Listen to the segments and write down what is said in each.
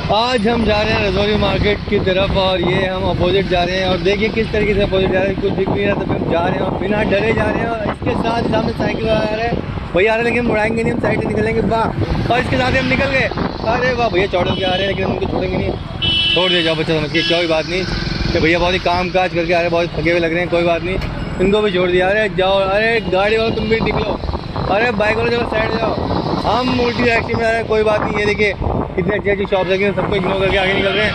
आज हम जा रहे हैं रजौरी मार्केट की तरफ और ये हम अपोजिट जा रहे हैं और देखिए किस तरीके से अपोजिट जा रहे हैं, कुछ दिख नहीं रहा तो हम जा रहे हैं और बिना डरे जा रहे हैं। और इसके साथ सामने साइकिल वाला आ रहा है, भैया आ रहे हैं लेकिन हम उड़ाएंगे नहीं, हम साइड से निकलेंगे वाह। और इसके साथ ही हम निकल गए, अरे वाह भैया चौड़े के आ रहे हैं लेकिन हम उनको छोड़ेंगे नहीं, छोड़ दिया जाओ बच्चा समझ के, कोई बात नहीं कि भैया बहुत ही काम काज करके आ रहे हैं, बहुत थके हुए लग रहे हैं, कोई बात नहीं इनको भी छोड़ दिया। अरे जाओ, अरे गाड़ी वाले तुम भी निकलो, अरे बाइक वाले चलो साइड जाओ, हम उल्टी डायरेक्शन में आ रहे हैं, कोई बात नहीं। ये देखिए कितनी अच्छी अच्छी शॉप लगी हैं, सबको इग्नोर करके आगे निकल रहे हैं।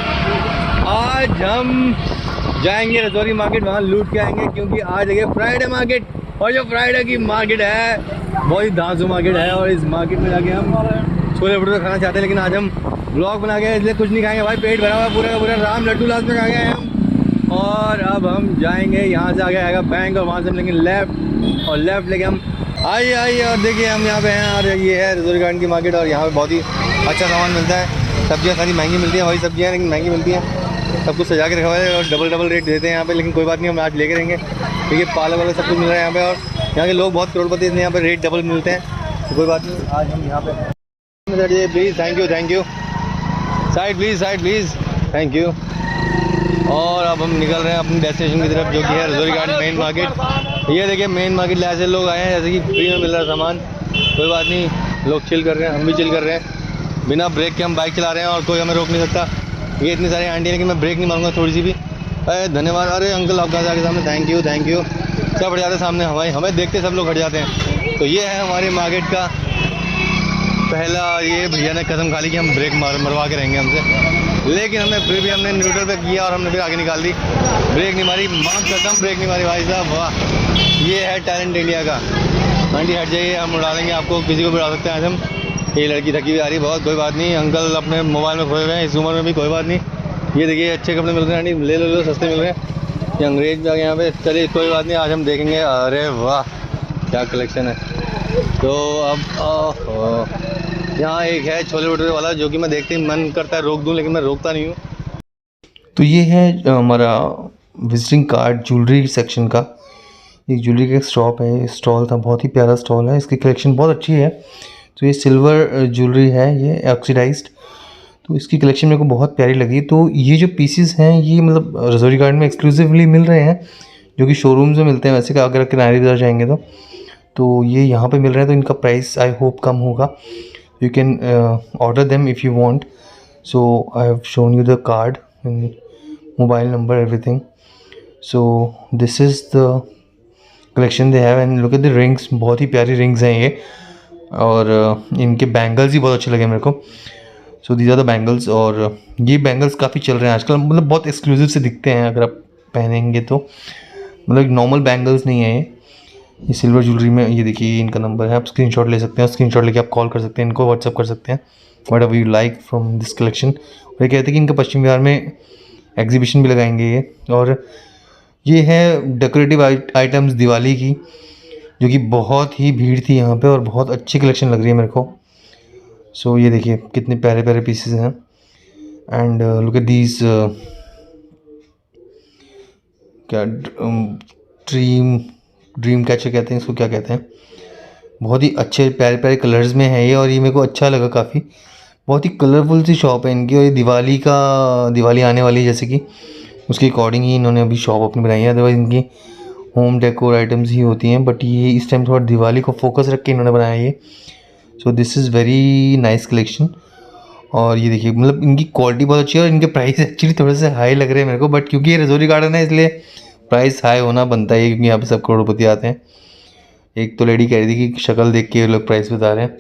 आज हम जाएंगे रजौरी मार्केट, वहाँ लूट के आएंगे क्योंकि आज देखिए फ्राइडे मार्केट, और जो फ्राइडे की मार्केट है बहुत ही धांसू मार्केट है। और इस मार्केट में जाके हम छोले भटूरे खाना चाहते हैं, लेकिन आज हम ब्लॉग बना के इसलिए कुछ नहीं खाएंगे भाई, पेट भरा हुआ पूरा का पूरा, राम लड्डू लास्ट में खा गए हैं हम। और अब हम जाएंगे, यहाँ से आगे आएगा बैंक और वहाँ से हम लेंगे लेफ्ट, और लेफ्ट लेके हम आइए आइए। और देखिए हम यहाँ पे हैं और ये है रजौरी गार्डन की मार्केट, और यहाँ पे बहुत ही अच्छा सामान मिलता है। सब्जियाँ सारी महंगी मिलती हैं, वही सब्जियाँ लेकिन महंगी मिलती हैं, सब कुछ सजा के रखा हुआ है और डबल रेट देते हैं यहाँ पे, लेकिन कोई बात नहीं हम आज लेके रहेंगे। देखिए पालक वाला सब कुछ मिल रहा है यहाँ पे, और यहाँ के लोग बहुत करोड़पति हैं, यहाँ पे रेट डबल मिलते हैं, तो कोई बात नहीं आज हम यहाँ पे। Please thank you side please thank you. और अब हम निकल रहे हैं अपनी डेस्टिनेशन की तरफ जो कि है रजौरी गार्डन मेन मार्केट। ये देखिए मेन मार्केट में ऐसे लोग आए हैं जैसे कि फ्री में मिल रहा है सामान, कोई बात नहीं, लोग चिल कर रहे हैं, हम भी चिल कर रहे हैं, बिना ब्रेक के हम बाइक चला रहे हैं और कोई हमें रोक नहीं सकता। ये इतनी सारी आंटी है लेकिन मैं ब्रेक नहीं मारूंगा थोड़ी सी भी। अरे धन्यवाद, अरे अंकल आपका आगे सामने थैंक यू सब हट जाते हैं सामने, हमें देखते सब लोग हट जाते हैं। तो ये है हमारे मार्केट का पहला, ये भैया ने कसम खा ली कि हम ब्रेक मरवा के रहेंगे हमसे, लेकिन हमने फिर भी हमने न्यूट्रल पे किया और हमने फिर आगे निकाल दी, ब्रेक नहीं मारी, माँ कसम ब्रेक नहीं मारी भाई साहब, वाह ये है टैलेंट इंडिया का। आंटी हट जाइए, हम उड़ा देंगे आपको, किसी को भी उड़ा सकते हैं आज हम। ये लड़की थकी हुई आ रही है बहुत, कोई बात नहीं, अंकल अपने मोबाइल में खोए हुए हैं इस उम्र में भी, कोई बात नहीं। ये देखिए अच्छे कपड़े मिल रहे हैं आंटी, ले लो सस्ते मिल रहे हैं, ये अंग्रेज भी आ गए यहाँ पे, चलिए कोई बात नहीं आज हम देखेंगे। अरे वाह क्या कलेक्शन है। तो अब यहाँ एक है छोले भटूरे वाला जो कि मैं देखते ही मन करता है रोक दूं, लेकिन मैं रोकता नहीं हूँ। तो ये है हमारा विजिटिंग कार्ड ज्वेलरी सेक्शन का, एक ज्वेलरी का शॉप है, स्टॉल था, बहुत ही प्यारा स्टॉल है, इसकी कलेक्शन बहुत अच्छी है। तो ये सिल्वर ज्वेलरी है, ये ऑक्सीडाइज्ड, तो इसकी कलेक्शन मेरे को बहुत प्यारी लगी। तो ये जो पीसेस हैं ये मतलब रजौरी गार्डन में एक्सक्लूसिवली मिल रहे हैं, जो कि शोरूम में मिलते हैं वैसे का, अगर किनारे बाजार जाएंगे तो ये यहाँ पे मिल रहे हैं। तो इनका प्राइस आई होप कम होगा, you can order them if you want. So I have shown you the card and mobile number, everything. So this is the collection they have, and look at the rings, बहुत ही प्यारी rings हैं ये, और इनके bangles ही बहुत अच्छे लगे मेरे को। So these are the bangles, और ये bangles काफ़ी चल रहे हैं आजकल, मतलब बहुत एक्सक्लूसिव से दिखते हैं अगर आप पहनेंगे तो, मतलब नॉर्मल बैंगल्स नहीं है ये सिल्वर ज्वेलरी में। ये देखिए इनका नंबर है, आप स्क्रीनशॉट ले सकते हैं, स्क्रीनशॉट लेके आप कॉल कर सकते हैं, इनको व्हाट्सअप कर सकते हैं, what ever you like from this collection. और ये कहते हैं कि इनका पश्चिम बिहार में एग्जीबिशन भी लगाएंगे ये। और ये है डेकोरेटिव आइटम्स दिवाली की, जो कि बहुत ही भीड़ थी यहाँ पे और बहुत अच्छी कलेक्शन लग रही है मेरे को। सो ये देखिए कितने प्यारे प्यारे पीसेस हैं, एंड लुक एट दीज क्या ड्रीम कैचर कहते हैं इसको, क्या कहते हैं, बहुत ही अच्छे प्यारे प्यारे कलर्स में है ये, और ये मेरे को अच्छा लगा काफ़ी, बहुत ही कलरफुल सी शॉप है इनकी। और ये दिवाली आने वाली है जैसे कि उसके अकॉर्डिंग ही इन्होंने अभी शॉप अपनी बनाई है, अदरवाइज़ इनकी होम डेकोर आइटम्स ही होती हैं, बट ये इस टाइम थोड़ा दिवाली को फोकस रख के इन्होंने बनाया ये। So this is very nice collection. और ये देखिए मतलब इनकी क्वालिटी बहुत अच्छी है, और इनके प्राइस एक्चुअली थोड़े से हाई लग रहे हैं मेरे को, बट क्योंकि ये रजौरी गार्डन है इसलिए प्राइस हाई होना बनता है, क्योंकि यहाँ पे सब करोड़पति आते हैं। एक तो लेडी कह रही थी कि शक्ल देख के ये लोग प्राइस बता रहे हैं,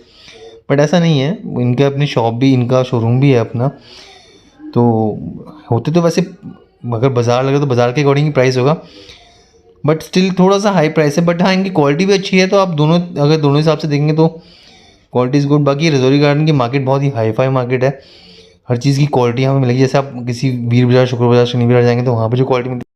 बट ऐसा नहीं है, इनका अपनी शॉप भी, इनका शोरूम भी है अपना, तो होते तो वैसे अगर बाज़ार लगे तो बाज़ार के अकॉर्डिंग ही प्राइस होगा, बट स्टिल थोड़ा सा हाई प्राइस है। बट हाँ इनकी क्वालिटी भी अच्छी है, तो आप अगर दोनों हिसाब से देखेंगे तो क्वालिटी इज़ गुड। बाकी रजौरी गार्डन की मार्केट बहुत ही हाई फाई मार्केट है, हर चीज़ की क्वालिटी हमें मिलेगी। जैसे आप किसी वीर बाज़ार, शुक्र बाज़ार, शनि बाज़ार जाएंगे तो वहाँ पर जो क्वालिटी मिलती है